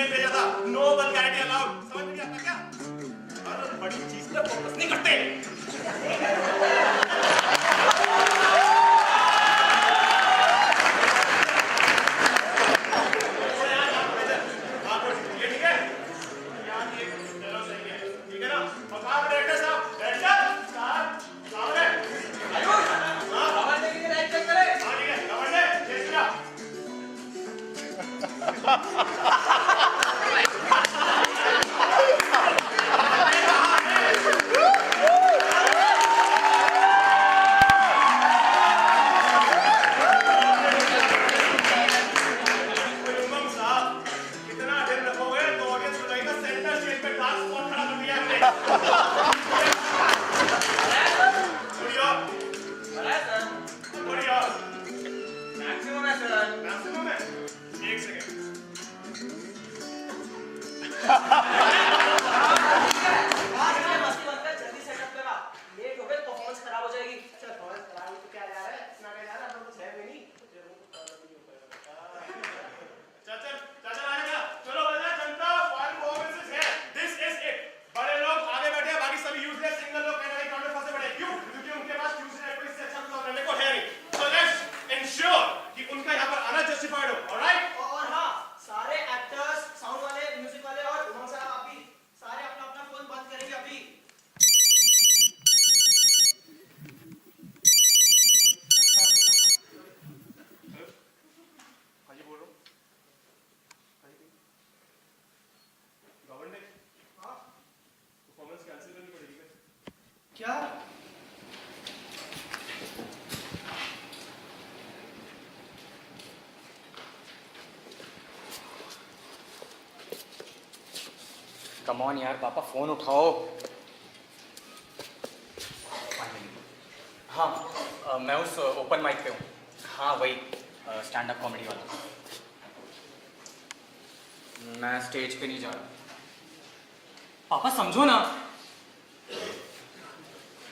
Email भेजा था, no vulgarity allowed. समझ में नहीं आता क्या? हर बड़ी चीज पे फोकस नहीं करते। क्या? कम ऑन यार पापा, फोन उठाओ। हाँ मैं उस ओपन माइक पे हूँ। हाँ वही स्टैंड अप कॉमेडी वाला। मैं स्टेज पे नहीं जा रहा। पापा समझो ना,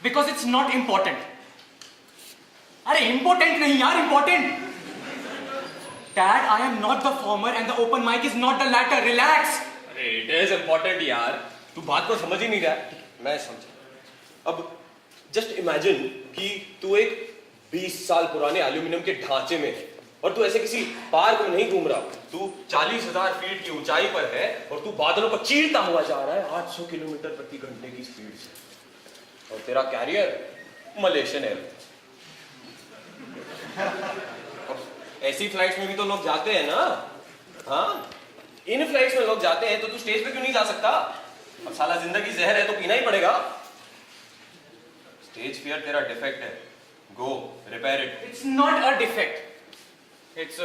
बिकॉज इट्स नॉट इम्पोर्टेंट। अरे इम्पोर्टेंट नहीं यार, important. Dad I am not the former and the open mic is not the latter. Relax. अरे इट इज इम्पोर्टेंट यार, तू बात को समझ ही नहीं रहा। मैं समझा। अब जस्ट इमेजिन कि तू एक 20 साल पुराने एल्यूमिनियम के ढांचे में है और तू ऐसे किसी पार्क में नहीं घूम रहा। तू 40,000 फीट की ऊंचाई पर है और तू बादलों को चीरता हुआ जा रहा है 800 किलोमीटर प्रति घंटे की स्पीड से, और तेरा कैरियर मलेशियन एयर। ऐसी फ्लाइट्स में भी तो लोग जाते हैं ना। हाँ, इन फ्लाइट्स में लोग जाते हैं, तो तू स्टेज पे क्यों नहीं जा सकता? अब साला जिंदगी जहर है तो पीना ही पड़ेगा। स्टेज फियर तेरा डिफेक्ट है, go repair it. It's not a defect, it's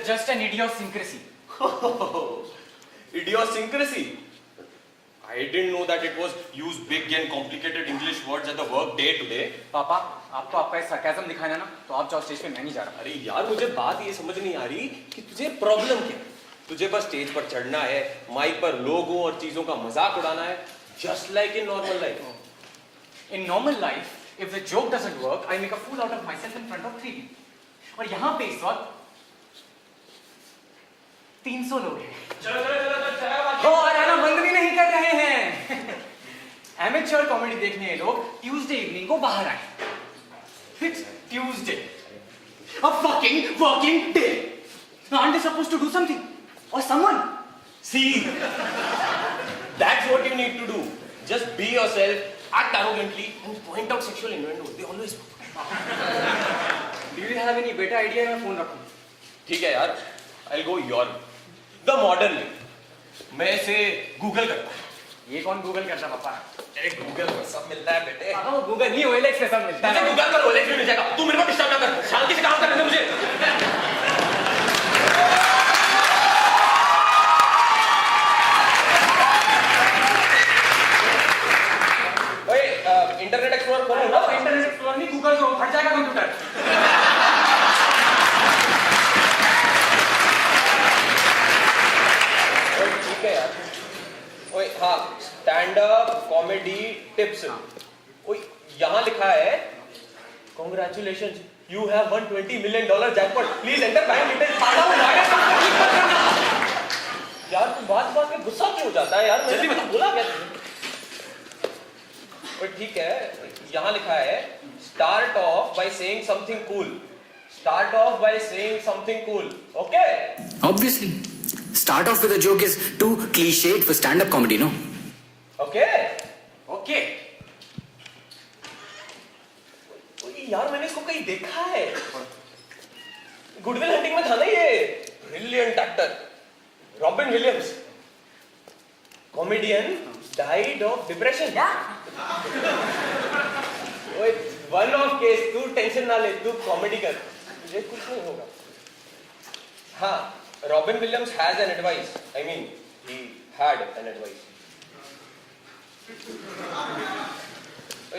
just an idiosyncrasy. Idiosyncrasy. I didn't know that it was use big and complicated English words at the work day today. पापा आपको आपका sarcasm दिखाना ना, तो आप जाओ stage पे, मैं नहीं जा रहा। अरे यार मुझे बात ये समझ नहीं आ रही कि तुझे प्रॉब्लम क्या है। तुझे बस स्टेज पर चढ़ना है, माइक पर लोगों और चीजों का मजाक उड़ाना है, just like in normal life. In normal life, if the joke doesn't work, I make a fool out of myself in front of 3 people. और यहाँ पे इस वक्त 300 लोग हैं। चलो और आना बंद भी नहीं कर रहे हैं। एमेच्योर कॉमेडी देखने ये लोग ट्यूसडे इवनिंग को बाहर आए। It's Tuesday, a fucking working day. Aren't they supposed to do something or someone? See, that's what you need to do. Just be yourself, act arrogantly, and point out sexual innuendos. They always work. Do you have any better idea? मैं phone रखूं? ठीक है यार, I'll go your the modern way. मैं इसे Google करता हूँ। ये कौन गूगल करता पापा? अरे गूगल पर सब मिलता है बेटे। पापा वो गूगल नहीं, OLX पे सब मिलता है। मुझे गूगल पर OLX में मिल जाएगा। तू मेरे को डिस्टर्ब ना कर, शांति से काम करने दे मुझे। ओए इंटरनेट एक्सप्लोरर खोलो ना। इंटरनेट एक्सप्लोरर नहीं, गूगल को फट जाएगा कंप्यूटर। ठीक है यार। ओए हाँ, स्टैंड अप कॉमेडी टिप्स। ओए यहाँ लिखा है Congratulations, you have won $20 million jackpot. Please enter bank details. यार तू बात बात में गुस्सा क्यों हो जाता है यार? जल्दी बता। बोला क्या तुमने? पर ठीक है, यहाँ लिखा है start of by saying something cool. Start of by saying something cool. Okay? Obviously. Start off with a joke is too cliched for stand-up comedy, no? Okay? Okay. यार मैंने इसको कहीं देखा है. गुडविल हंटिंग में था ना ये. Brilliant actor robin Williams. Comedian died of depression. One of case. तू टेंशन ना ले, तू कॉमेडी कर, तुझे कुछ नहीं होगा. हाँ, robin Williams has an advice. I mean he had an advice.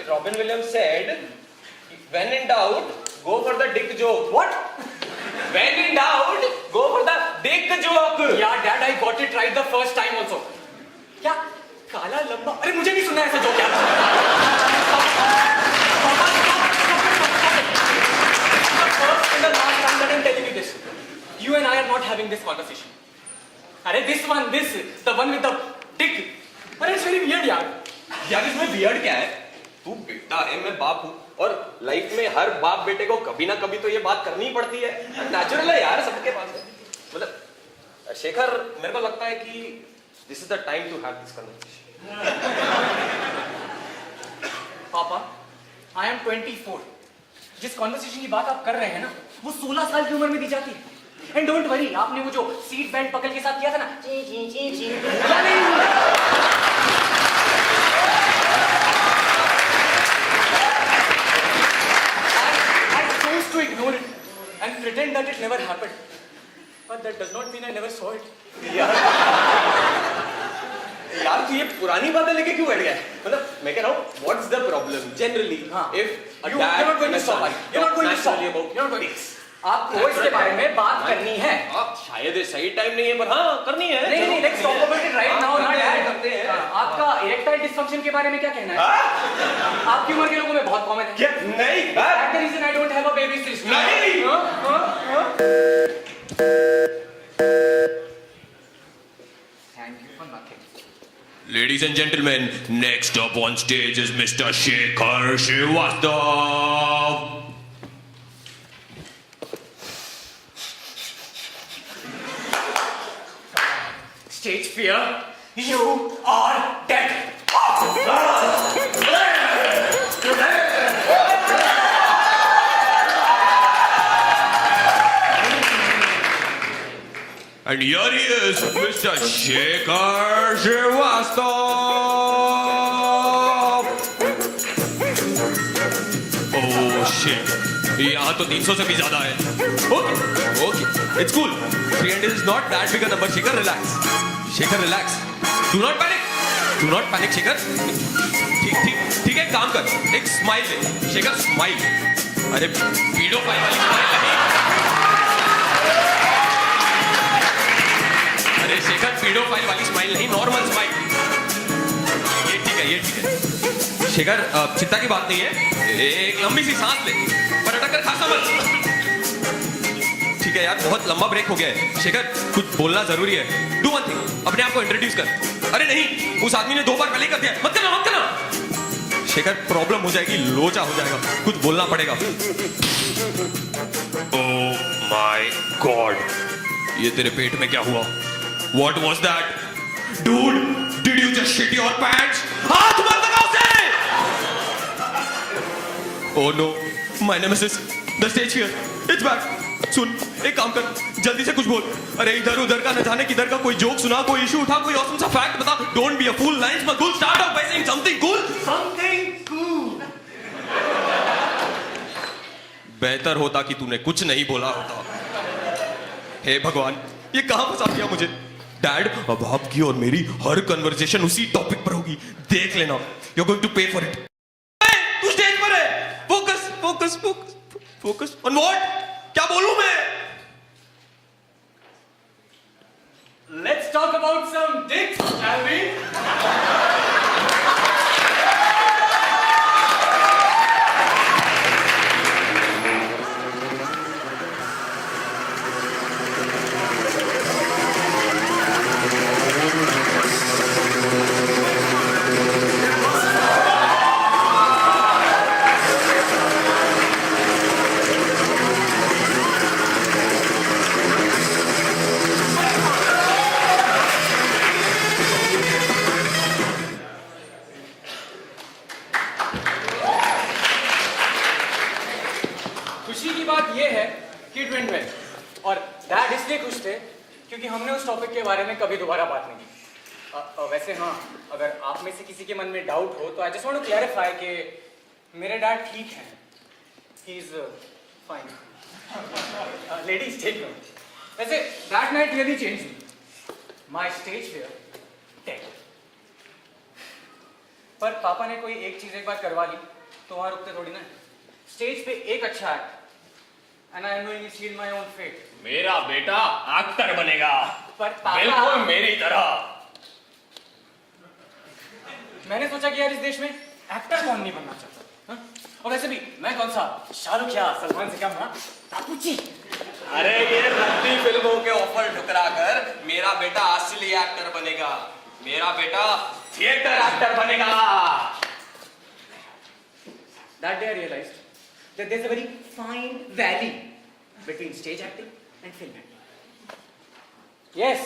Robin Williams said, when in doubt, go for the dick joke. What? When in doubt, go for the dick joke. Yeah, Dad, I got it right the first time also. क्या काला लंबा? अरे मुझे नहीं सुनना ऐसा joke यार. First and the last time that I'm telling you this. You and I are not having this conversation. अरे this one, the one with the dick. अरे it's very weird यार. यार इसमें वियर्ड क्या है? तू बेटा है, मैं बाप हूँ, और लाइफ में हर बाप बेटे को कभी ना कभी तो ये बात करनी ही पड़ती है. नेचुरल है यार, सबके पास है. मतलब शेखर, मेरे को लगता है कि this is the time to have this conversation. पापा, I am 24. जिस कॉन्वर्सेशन की बात आप कर रहे हैं ना, वो 16 साल की उम्र में दी जाती है. एंड डोंट वरी, आपने वो जो सीट बेल्ट पकड़ के साथ किया था ना, याद नहीं? To ignore it and pretend that it never happened, but that does not mean I never saw it. यार तू ये पुरानी बातें लेके क्यों बैठ गया? मतलब मैं कह रहा हूँ, what's the problem generally? If a dad you're not going to stop. You're not going to stop. about You're not going to. आपको इसके बारे में बात करनी है. शायद ये सही टाइम नहीं है, पर हाँ करनी है. नहीं, let's talk about it right now, not करते dad. हैं. आपका इरेक्टाइल डिस्फंक्शन के बारे में क्या कहना है? आपकी उम्र के लोगों में बहुत कॉमन है. क्या? नहीं. That's the reason I don't have a baby sister. नहीं. Thank you for nothing. Ladies and gentlemen, next up on stage is Mr. Shekhar Srivastava. Stage fear, you are dead. And here he is, Mr. Shekhar Srivastava. Oh shit, यहाँ तो 300 से भी ज्यादा है. Okay, it's cool. 300 is not that big a number. Shekhar, relax. Shekhar, relax. Do not panic. Do not panic, Shekhar. ठीक है, काम कर. एक स्माइल दे. Shekhar, smile. अरे पीडोफाइल वाली स्माइल नहीं. अरे शेखर, पीडोफाइल वाली स्माइल नहीं, नॉर्मल स्माइल. ये ठीक है. शेखर, चिंता की बात नहीं है. एक लंबी सी सांस ले, पर अटक कर खासा मत. ठीक है यार, बहुत लंबा ब्रेक हो गया है. शेखर, कुछ बोलना जरूरी है. डू वन थिंग, अपने आप को इंट्रोड्यूस कर. अरे नहीं, उस आदमी ने 2 बार पहले कर दिया. मत करना. शेखर, प्रॉब्लम हो जाएगी, लोचा हो जाएगा. कुछ बोलना पड़ेगा. ओह माय गॉड, ये तेरे पेट में क्या हुआ? What was that? Dude, did you just shit your pants? हाथ मत लगाओ उसे! Oh no, my nemesis, the stage fear, it's back. सुन, एक काम कर, जल्दी से कुछ बोल. अरे इधर उधर का न जाने किधर का कोई जोक सुना, कोई इशू उठा, कोई awesome सा फैक्ट बता. Don't be a fool, lines मत भूल. Start off by saying something cool. Something cool. बेहतर होता कि तूने कुछ नहीं बोला होता. हे भगवान, ये कहां फंसा दिया मुझे. डैड, अब आपकी और मेरी हर कन्वर्सेशन उसी टॉपिक पर होगी. देख लेना. You're going to pay for it. तू स्टेज पर है. Focus focus focus focus on what? क्या बोलूं मैं? Let's talk about some dicks, shall we? It went well. और डैड इसलिए खुश थे क्योंकि हमने उस टॉपिक के बारे में कभी दोबारा बात नहीं की। वैसे हाँ, अगर आप में से किसी के मन में डाउट हो तो I just want to clarify कि मेरे डैड ठीक हैं। He is fine. Ladies take note. वैसे that night really change me. My stage fear take. पर पापा ने कोई एक चीज एक बार करवा ली तो वहां रुकते थोड़ी ना। स्टेज पे एक अच्छा act and I am knowing seal my own fate. मेरा बेटा एक्टर बनेगा, पर पापा बिल्कुल मेरी तरह। मैंने सोचा कि यार इस देश में एक्टर कौन नहीं बनना चाहता, हाँ? और वैसे भी मैं कौन सा शाहरुख या सलमान से कम, हाँ? तापूची। अरे ये रद्दी फिल्मों के ऑफर ठुकरा कर मेरा बेटा असली एक्टर बनेगा, मेरा बेटा थिएटर एक्टर बनेगा। That day I realized that there's a very fine valley between stage acting and film acting. Yes,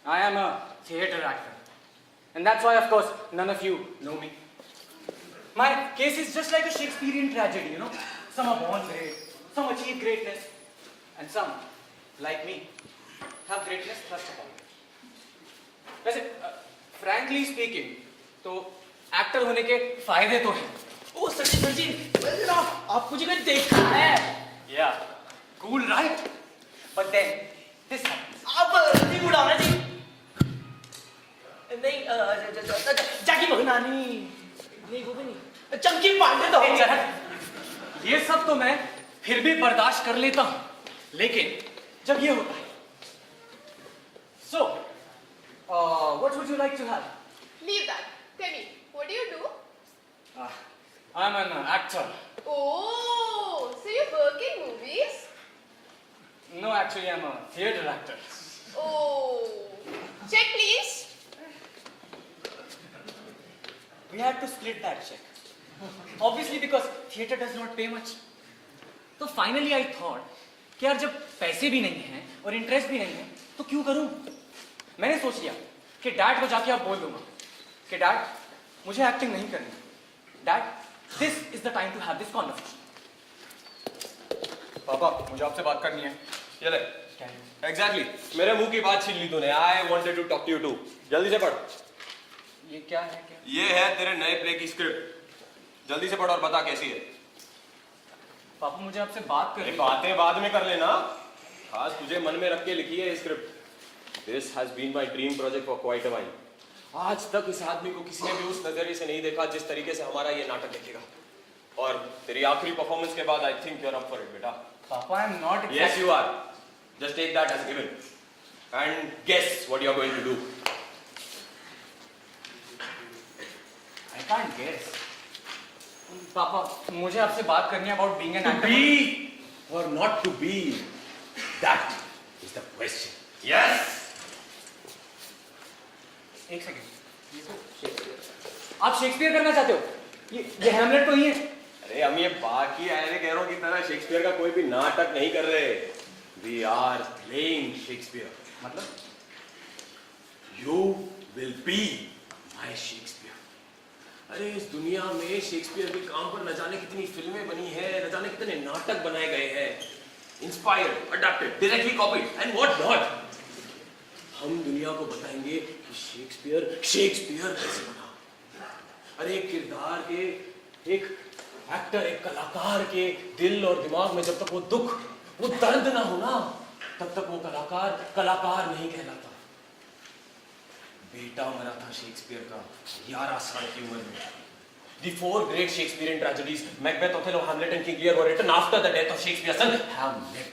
I am a theater actor. And that's why, of course, none of you know me. My case is just like a Shakespearean tragedy, you know. Some are born great, some achieve greatness, and some, like me, have greatness thrust upon them. वैसे, frankly speaking, तो actor होने के फायदे तो हैं। ओ sir जी, आपको जी मैं देखा है। Yeah, cool, right? But then this happens. आप नहीं उड़ाना जी। नहीं जाकी भगनानी नहीं, वो भी नहीं, चंकी पांडे तो एक जरा, ये सब तो मैं फिर भी बर्दाश्त कर लेता हूँ, लेकिन जब ये होता है, so what would you like to have? Leave that. Tell me, what do you do? I'm an actor. Oh, so you work in movies? No, actually, I'm a theater actor. Oh, check please. We had to split that check. Obviously, because theater does not pay much. तो finally I thought कि यार जब पैसे भी नहीं हैं और interest भी नहीं है तो क्यों करूं? मैंने सोच लिया कि डैड को जाके आप बोल दूंगा कि डैड मुझे एक्टिंग नहीं करनी। Dad, this is the time to have this conversation. पापा, मुझे आपसे बात करनी है। ये ले। Exactly. मेरे मुंह की बात छीन ली तूने। I wanted to talk to you too. जल्दी से पढ़। ये क्या है क्या? ये है तेरे नए प्ले की स्क्रिप्ट। जल्दी से पढ़ और बता कैसी है। पापा, मुझे आपसे बात करनी है। बातें बाद में कर लेना। खास तुझे मन में रख के लिखी है ये script. This has been my dream project for quite a while. आज तक इस आदमी को किसी ने भी उस नजरिए से नहीं देखा जिस तरीके से हमारा ये नाटक देखेगा। और तेरी आखिरी परफॉर्मेंस के बाद I think you're up for it, बेटा। पापा, I'm not exactly... Yes, you are. Just take that as given. And guess what you're going to do. I can't guess. पापा, मुझे आपसे बात करनी है about being an To actor. be or not to be, that is the question. Yes. एक second. आप Shakespeare करना चाहते हो? ये हैमलेट तो ही है। अरे हम ये बाकी आए कह रहा हूँ की तरह शेक्सपियर का कोई भी नाटक नहीं कर रहे। We are playing Shakespeare. मतलब? You will be my Shakespeare. अरे इस दुनिया में शेक्सपियर के काम पर न जाने कितनी फिल्में बनी है, न जाने कितने नाटक बनाए गए हैं। Inspired, adapted, directly copied, and what not? हम दुनिया को बताएंगे कि शेक्सपियर कैसे बना। अरे एक किरदार के, एक एक्टर, एक कलाकार के दिल और दिमाग में जब तक वो दुख, वो दर्द ना हो ना, तब तक वो कलाकार नहीं कहलाता। बेटा मरा था शेक्सपियर का 11 साल की उम्र में। The four great Shakespearean tragedies, Macbeth, Othello, Hamlet, and King Lear, were written after the death of Shakespeare's son, Hamlet.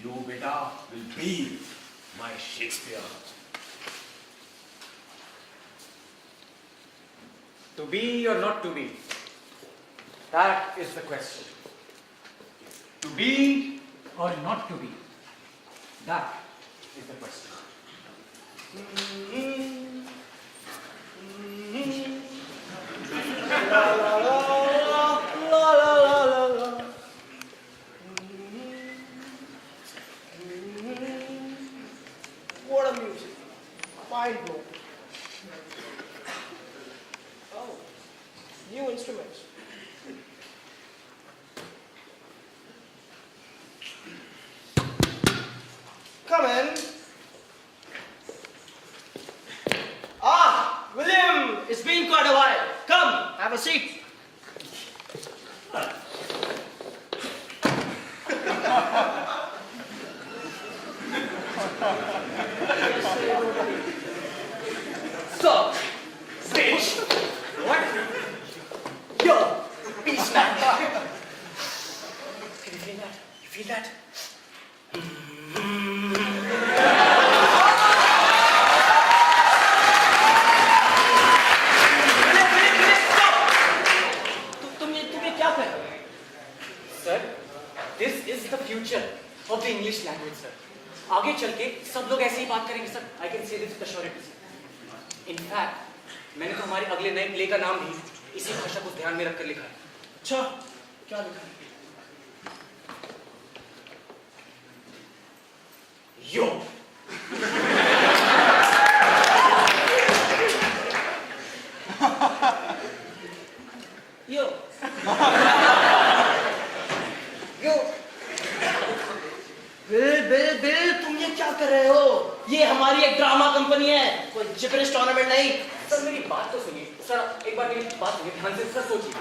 You, beta, will be my Shakespeare. To be or not to be? That is the question. To be or not to be? That is the question. What a music. Mind blowing. Oh, new instruments. come in. Ah, William, it's been quite a while. Come, have a seat. So, bitch. What? Yo, peace man. Can you feel that? You feel that? तुम्हें क्या कर? Sir, this is the future of the English language, sir. आगे चल के सब लोग ऐसे ही बात करेंगे, sir. I can say this with assurance. In fact, मैंने तो हमारे अगले नए प्ले का नाम भी इसी भाषा को ध्यान में रखकर लिखा है. अच्छा, क्या लिखा है? Yo. यो यो बिल तुम ये क्या कर रहे हो? ये हमारी एक ड्रामा कंपनी है, कोई जिब्रिश टूर्नामेंट नहीं. सर मेरी बात तो सुनिए. सर एक बार मेरी बात सुनिए, ध्यान से सर सोचिए.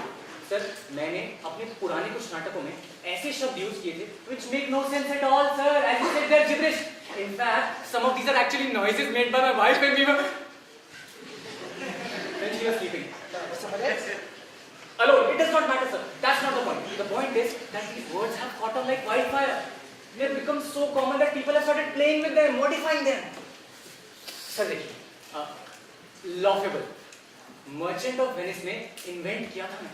सर मैंने अपने पुराने कुछ नाटकों में ऐसे शब्द यूज किए थे which make no sense at all, sir. As you said, they're gibberish. In fact, some of these are actually noises made by my wife when we were when she was sleeping. Alone, it does not matter, sir. That's not the point. The point is that these words have caught on like wildfire. They've become so common that people have started playing with them, modifying them. Sir देखिए, laughable, merchant of Venice ने invent किया था ना,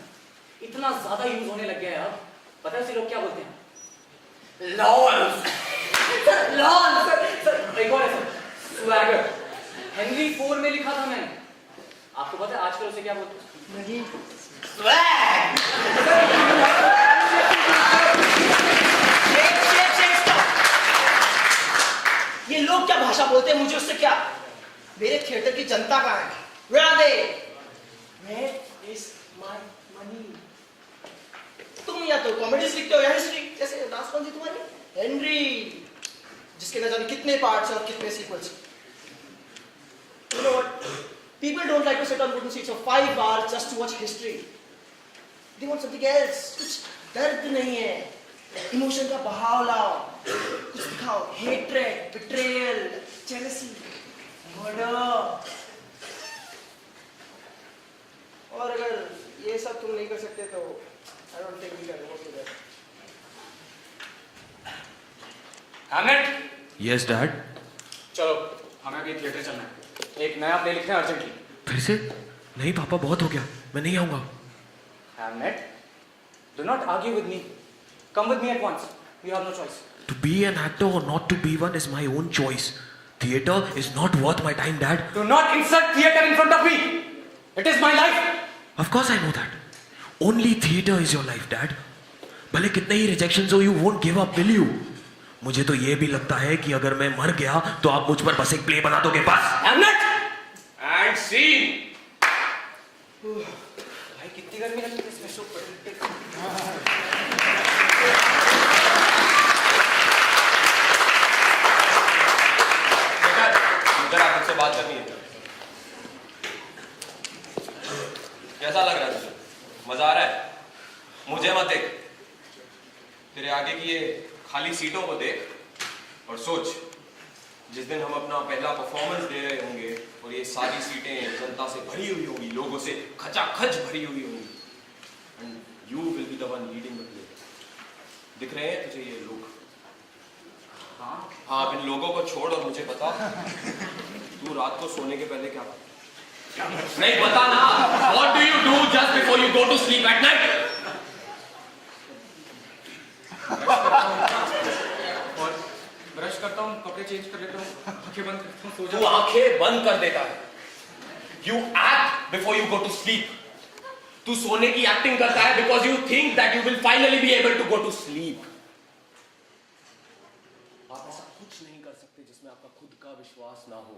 इतना ज्यादा use होने लग गया है अब. पता है उसे लोग क्या बोलते हैं? लॉल. Sir lol. सर एक और है सर, स्वैगर. हेनरी IV में लिखा था मैंने. आपको पता है आजकल उसे क्या बोलते हैं? नहीं. ये लोग क्या भाषा बोलते हैं, मुझे उससे क्या? मेरे थिएटर की जनता कहाँ है? Where are they? Where is my money? तुम या तो कॉमेडीज लिखते हो या हिस्ट्री. जैसे लास्ट कौन सी तुम्हारी? हेनरी, जिसके न जाने कितने पार्ट्स और कितने sequels. You know what? People don't like to sit on wooden seats for 5 hours just to watch history. They want something else. कुछ दर्द नहीं है. इमोशन का बहाव लाओ. कुछ दिखाओ. Hatred, betrayal, jealousy, murder. और अगर ये सब तुम नहीं कर सकते तो I don't think we can work together. Hamlet. Yes dad. चलो हमें अभी थिएटर चलना है. एक नया प्ले लिखना है अर्जेंटली. फिर से? नहीं पापा, बहुत हो गया, मैं नहीं आऊंगा. Hamlet, do not argue with me. Come with me at once. You have no choice. To be an actor or not to be one is my own choice. Theatre is not worth my time, Dad. Do not insult theatre in front of me. It is my life. Of course I know that. Only theatre is your life, Dad. भले कितने ही rejections हो, you won't give up, will you? मुझे तो ये भी लगता है कि अगर मैं मर गया तो आप मुझ पर बस एक प्ले बना दोगे बस. Hamlet. And scene. भाई कितनी गर्मी लगती है इसमें शो पर. इधर आप मुझसे बात करनी है. कैसा लग रहा है तुझे? मजा आ रहा है? मुझे मत देख, तेरे आगे की ये खाली सीटों को देख और सोच, जिस दिन हम अपना पहला परफॉर्मेंस दे रहे होंगे और ये सारी सीटें जनता से भरी हुई होंगी, लोगों से खचाखच भरी हुई होंगी, and you will be the one leading the play. दिख रहे हैं तुझे ये लोग? हाँ, अब इन लोगों को छोड़ और मुझे बता, तू रात को सोने के पहले क्या करता? नहीं बता ना. What do you do just before you go to sleep at night? और ब्रश करता हूँ, कपड़े चेंज कर लेता हूँ, आंखें बंद करता हूँ, सो तू जाता हूँ. आंखें बंद कर देता है. You act before you go to sleep. तू सोने की एक्टिंग करता है because you think that you will finally be able to go to sleep. आप ऐसा कुछ नहीं कर सकते जिसमें आपका खुद का विश्वास ना हो.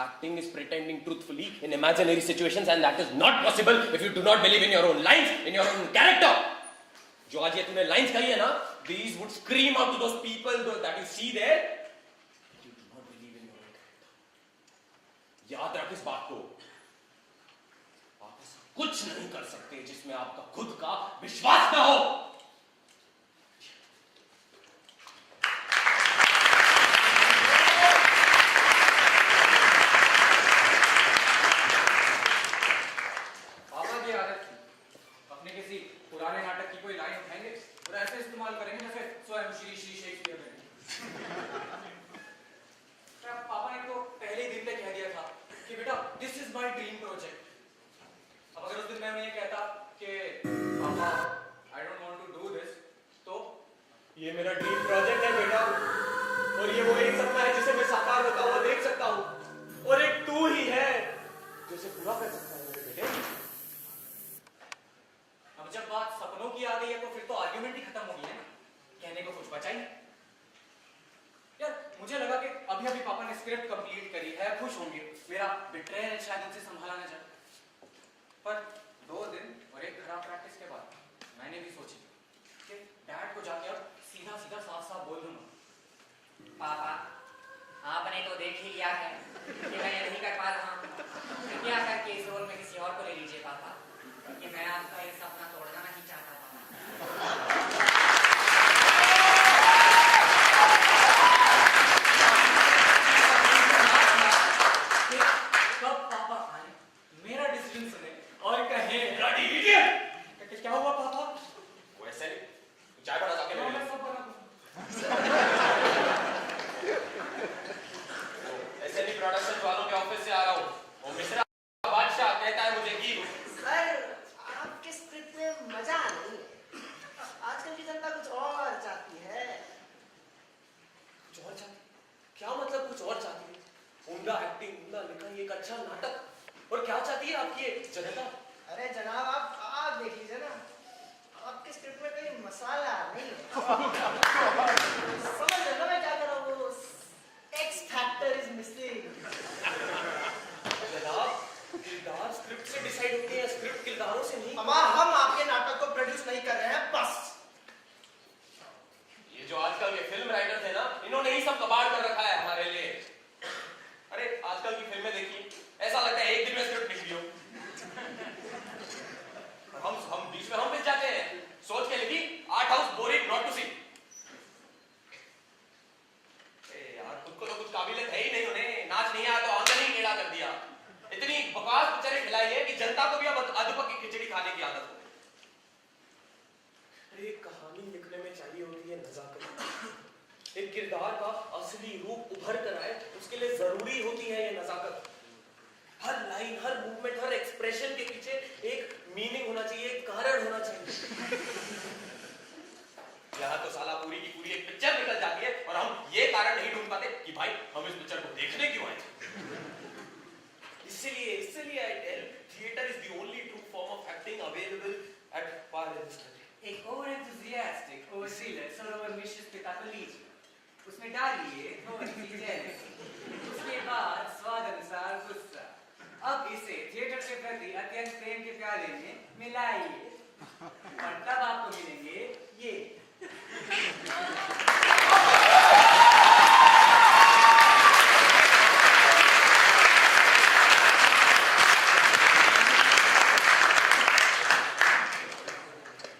Acting is pretending truthfully in imaginary situations, and that is not possible if you do not believe in your own lines, in your own character. जो आज ये तूने लाइंस कही है ना, these would scream out to those people that you see there. You do not believe in your own character. याद रख इस बात को. आप ऐसा कुछ नहीं कर सकते जिसमें आपका खुद का विश्वास न हो. पापा की आदत थी अपने किसी पुराने नाटक की कोई लाइन उठाएंगे और ऐसे इस्तेमाल करेंगे जैसे स्वयं श्री श्री शेक्सपियर ने. पापा ने तो पहले ही दिन पे कह दिया था कि बेटा this is my dream project. अब अगर उस दिन मैं उन्हें कहता कि पापा I don't want to do this, तो ये मेरा ड्रीम प्रोजेक्ट है बेटा, और ये वो एक सपना है जिसे मैं साकार होता हुआ देख सकता हूँ, और एक तू ही है जो इसे पूरा कर सकता है मेरे बेटे. अब जब बात सपनों की आ गई है तो फिर तो आर्ग्यूमेंट ही खत्म हो गई है ना. कहने को कुछ बचा ही नहीं. यार मुझे लगा कि अभी अभी पापा ने स्क्रिप्ट कंप्लीट करी है, खुश होंगे, मेरा बिट्रेयल शायद उनसे संभाला ना जाए. पर 2 दिन और एक खराब प्रैक्टिस के बाद मैंने भी सोची कि डैड को जाके अब सीधा सीधा साफ साफ बोल दूंगा. पापा, आपने तो देख ही लिया है कि मैं ये नहीं कर पा रहा हूँ. कृपया करके इस रोल में किसी और को ले लीजिए पापा, क्योंकि मैं आपका ये सपना तोड़ना नहीं चाहता पापा. कब पापा आए, मेरा डिसीजन सुने और कहे Bloody idiot! क्या हुआ पापा? वो ऐसे नहीं, तू चाय बना जाके ले ले. मैं सब बना दूं. ऐसे नहीं, प्रोडक्शन वालों के ऑफिस से आ रहा हूँ. वो मिश्रा बादशाह कहता है मुझे कि सर, आपके स्क्रिप्ट में मजा नहीं है. आजकल की जनता कुछ और चाहती है. कुछ और चाहती. क्या मतलब कुछ और चाहती है? उम्दा एक्टिंग, उम्दा लिखाई, एक अच्छा नाटक, और क्या चाहती है आपकी ये जनता? अरे जनाब, आप देख लीजिए ना, आपके स्क्रिप्ट में कोई मसाला नहीं है. समझ रहे हो ना मैं क्या कर रहा हूँ? वो एक्स फैक्टर इज मिसिंग. जनाब, किरदार स्क्रिप्ट से डिसाइड होते हैं, स्क्रिप्ट किरदारों से नहीं. हम आपके नाटक को प्रोड्यूस नहीं कर रहे हैं, बस. ये जो आजकल के फिल्म राइटर्स हैं ना, इन्होंने ही सब कबाड़ कर रखा है हमारे लिए. अरे आजकल की फिल्में देखिए, ऐसा लगता है एक दिन में स्क्रिप्ट लिख ली हो. हम बीच में हम मिल जाते हैं, सोच के लिखी art house boring not to see. यार खुद को तो कुछ काबिलियत है ही नहीं, उन्हें नाच नहीं आया तो आंगन ही टेढ़ा कर दिया. इतनी बकवास पिक्चरें खिलाई है कि जनता को भी अब अधपक की खिचड़ी खाने की आदत हो गई. अरे एक कहानी लिखने में चाहिए होती है नजाकत. एक किरदार का असली रूप उभर कर आए, उसके लिए जरूरी होती है ये नजाकत. हर लाइन, हर मूवमेंट, हर एक्सप्रेशन के पीछे एक मीनिंग होना चाहिए, एक कारण होना चाहिए. यहाँ तो साला पूरी की पूरी एक पिक्चर निकल जाती है और हम ये कारण नहीं ढूंढ पाते कि भाई हम इस पिक्चर को देखने क्यों आए. इसलिए I tell, theatre is the only true form of acting available at par in this country. एक ओवर एंथुसियास्टिक ओवरसीलर सरोवर मिश्रित पिता को लीजिए, उसमें डालिए थोड़ी सी जेलसी, उसके बाद स्वाद अनुसार गुस्सा. अब इसे थिएटर के प्रति अत्यंत प्रेम के प्याले में मिलाइए और तब आपको मिलेंगे ये.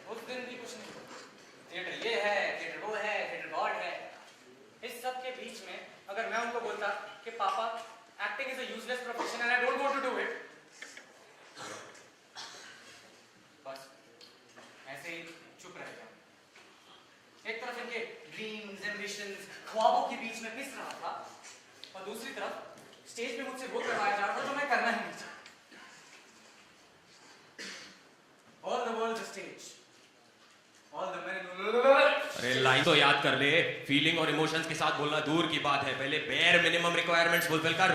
उस दिन भी कुछ नहीं. थिएटर ये है, थिएटर वो है, थिएटर गॉड है. इस सब के बीच में अगर मैं उनको बोलता कि पापा acting is a useless profession and I don't want to do it, बस ऐसे ही चुप रह गया. एक तरफ इनके ड्रीम्स, एम्बिशंस, ख्वाबों के बीच में पिस रहा था और दूसरी तरफ स्टेज पे मुझसे वो करवाया जा रहा था जो मैं करना ही नहीं चाहता. All the world's a stage. All the men. अरे लाइन तो याद कर ले. फीलिंग और इमोशंस के साथ बोलना दूर की बात है, पहले बेयर मिनिमम रिक्वायरमेंट्स फुलफिल कर.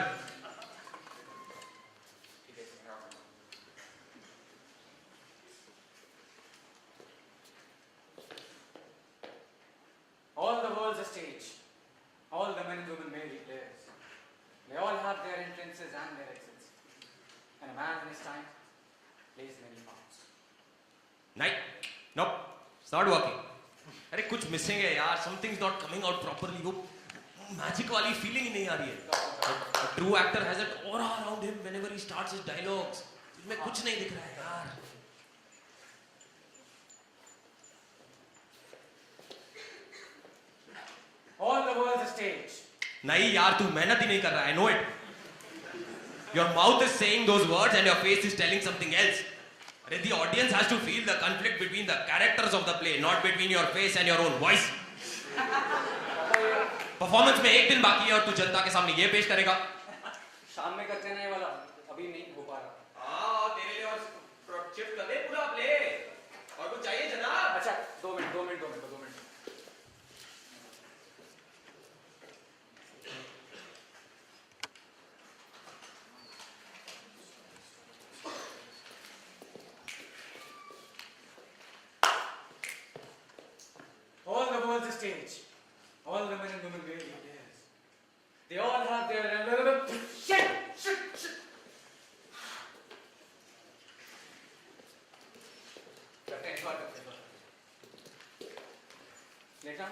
All the world's a stage. All the men and women may be players. They all have their entrances and their exits. And a man in his time plays many parts. नहीं, nope, it's not working. अरे कुछ missing है यार, something is not coming out properly. वो magic वाली feeling ही नहीं आ रही है. True actor has at aura around him whenever he starts his dialogues. इसमें कुछ नहीं दिख रहा है यार. All the world's a stage. नहीं यार, तू मेहनत ही नहीं कर रहा है. I know it. Your mouth is saying those words and your face is telling something else. अरे the audience has to feel the conflict between the characters of the play, not between your face and your own voice. Performance में एक दिन बाकी है और तू जनता के सामने ये पेश करेगा. शाम में करते ना ये वाला, अभी नहीं हो पा रहा. हाँ, तेरे लिए और शिफ्ट कर दे पूरा प्ले. और कुछ चाहिए जनाब? अच्छा, 2 minute. All the world's a stage. All the men and women wear their hairs. They all have their shit. करते हैं, देखा?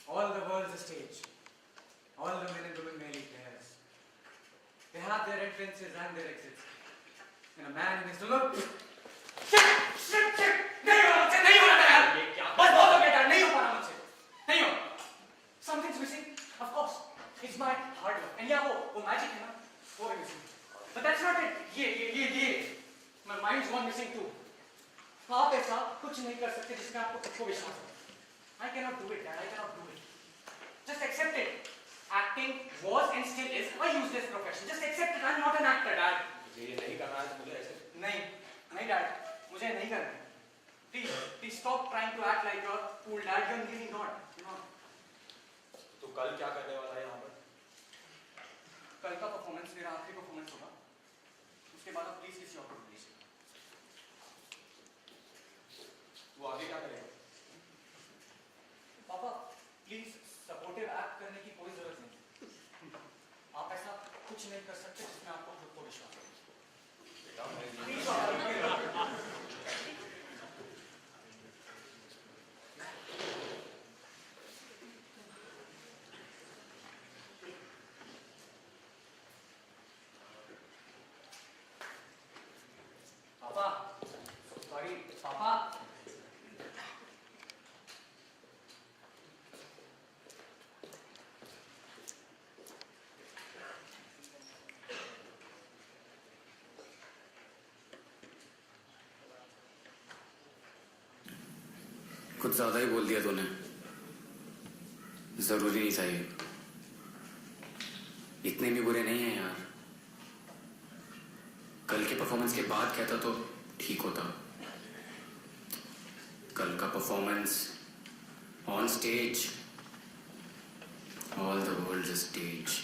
All the world's a stage. All the men and women wear their hairs. They have their entrances and their exits. And a man in his Shit! नहीं हो रहा यार. ये क्या? बस बहुत हो गया यार, नहीं हो पा रहा मुझसे. नहीं हो. Something's missing. Of course, it's my hard work. And yeah, वो magic है ना, वो है missing. But that's not it. ये. My mind's gone missing too. आप ऐसा कुछ नहीं कर सकते जिसमें आपको खुद को विश्वास हो. I cannot do it, Dad. I cannot do it. Just accept it. Acting was and still is a useless profession. Just accept it. I'm not an actor, Dad. ये नहीं करना है तो मुझे ऐसे. नहीं, Dad. मुझे नहीं करना है. Please stop trying to act like you're cool, Dad. You're really not. You know. तो कल क्या करने वाला है यहाँ पर? कल का परफॉर्मेंस मेरा आखिरी परफॉर्मेंस होगा. उसके बाद आप प्लीज किसी और को प्लीज. वो आगे क्या करेगा? पापा, प्लीज सपोर्टिव एक्ट करने की कोई जरूरत नहीं. आप ऐसा कुछ नहीं कर सकते जिसमें आपको खुद को विश्वास हो. बेटा मैं Please, पापा. पापा. कुछ ज्यादा ही बोल दिया तूने. जरूरी नहीं था ये. इतने भी बुरे नहीं है यार. कल के परफॉर्मेंस के बाद कहता तो ठीक होता. कल का performance on stage. All the world is stage.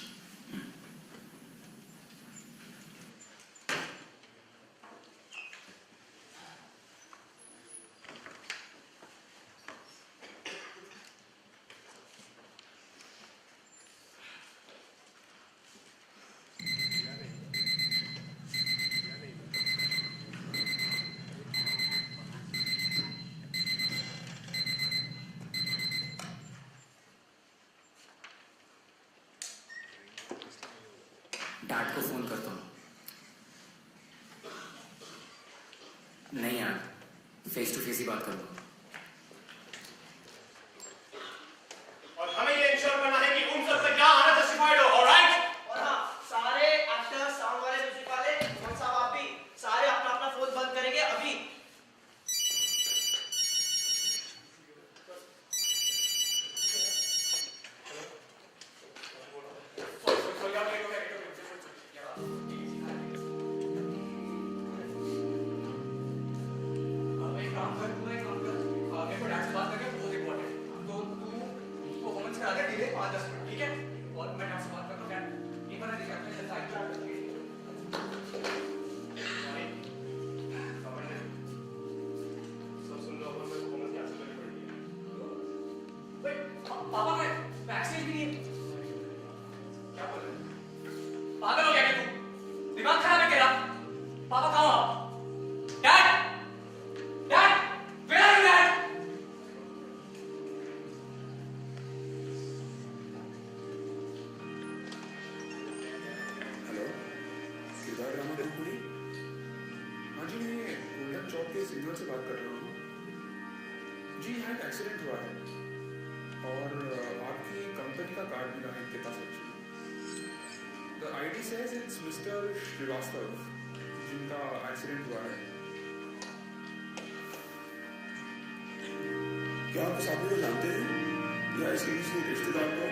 Dad को फोन करता हूँ. नहीं यार, फेस टू फेस ही बात करूँगा. और हमें ये इंश्योर करना है कि उन सब का क्या आना जस्टिफाइड हो. ऑलराइट? और हाँ, सारे एक्टर्स, साउंड वाले, म्यूजिक वाले, और साहब आप भी सारे अपना अपना फोन बंद करेंगे अभी. पापा का बैकस्टेज भी नहीं है. क्या बोल रहे हैं? पागल हो गया क्या तू? दिमाग खराब है तेरा? पापा कहाँ हो आप? डैड! ड्रामा तो पूरी। हाँ जी, मैं गोल्डन चौक के सिग्नल से बात कर रहा हूँ जी। यहाँ एक एक्सीडेंट हुआ है और आपकी कंपनी का कार्ड मिला है इनके पास। The ID says it's mister Srivastava जिनका एक्सीडेंट हुआ है। क्या आप इस आदमी को जानते हैं या इसके किसी रिश्तेदार को?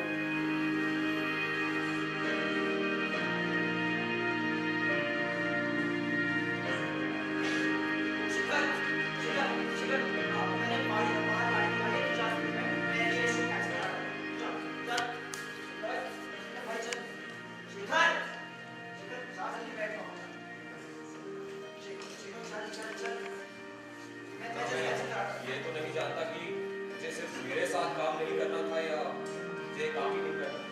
ये तो नहीं जानता कि मुझे सिर्फ मेरे साथ काम नहीं करना था या मुझे काम ही नहीं करना था।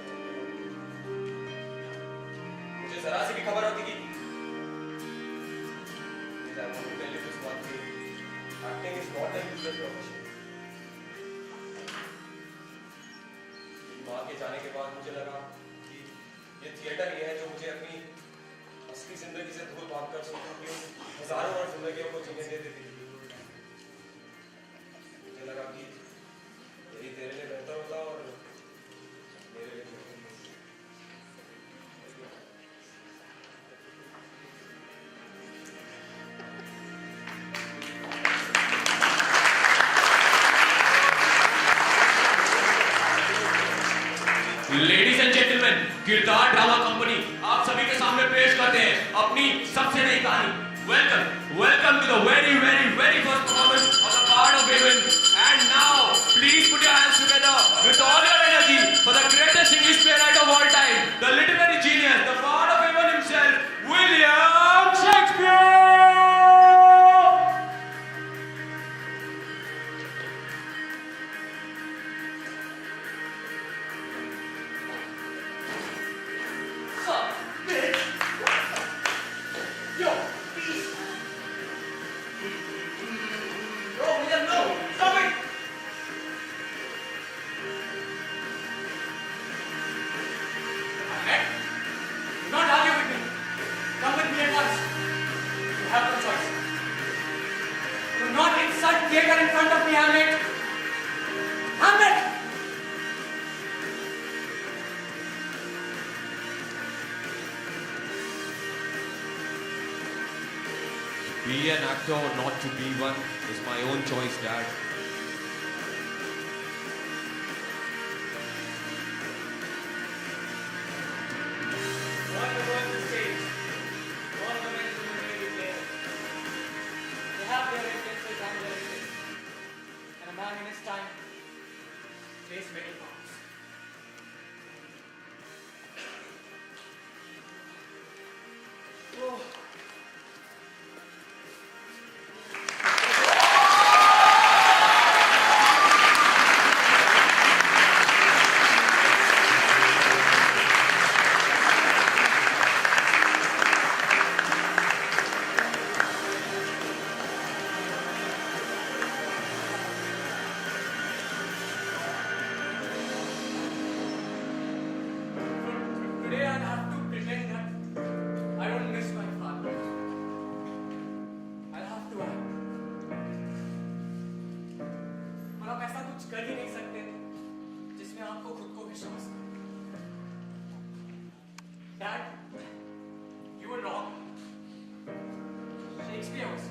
मुझे जरा सी भी खबर होती कि acting is not a useless profession। माँ के जाने के बाद मुझे लगा कि ये थिएटर ही है जो मुझे अपनी असली जिंदगी से दूर भाग कर हजारों और जिंदगियों को जीने देती थी। मुझे लगा कि यही तेरे लिए बेहतर होता और मेरे लिए बेहतर। लेडीज एंड जेंटलमैन, किरदार ड्रामा कंपनी आप सभी के सामने पेश करते हैं अपनी सबसे नई कहानी। Welcome to the very first performance of the part of heaven. And now please put your hands together with all your energy for the greatest English playwright of all time, the literary genius, the part of heaven himself, William Shakespeare. Theater in front of me, Hamlet. Hamlet! Be an actor or not to be one is my own choice, Dad. One woman on the stage. One woman is the player. They have their intentions and their interests. And a man in his time plays many parts. Oh. Today I'll have to pretend that I don't miss my father. I'll have to act. और आप ऐसा कुछ कर ही नहीं सकते जिसमें आपको खुद को विश्वास हो। Dad, you were wrong. Shakespeare was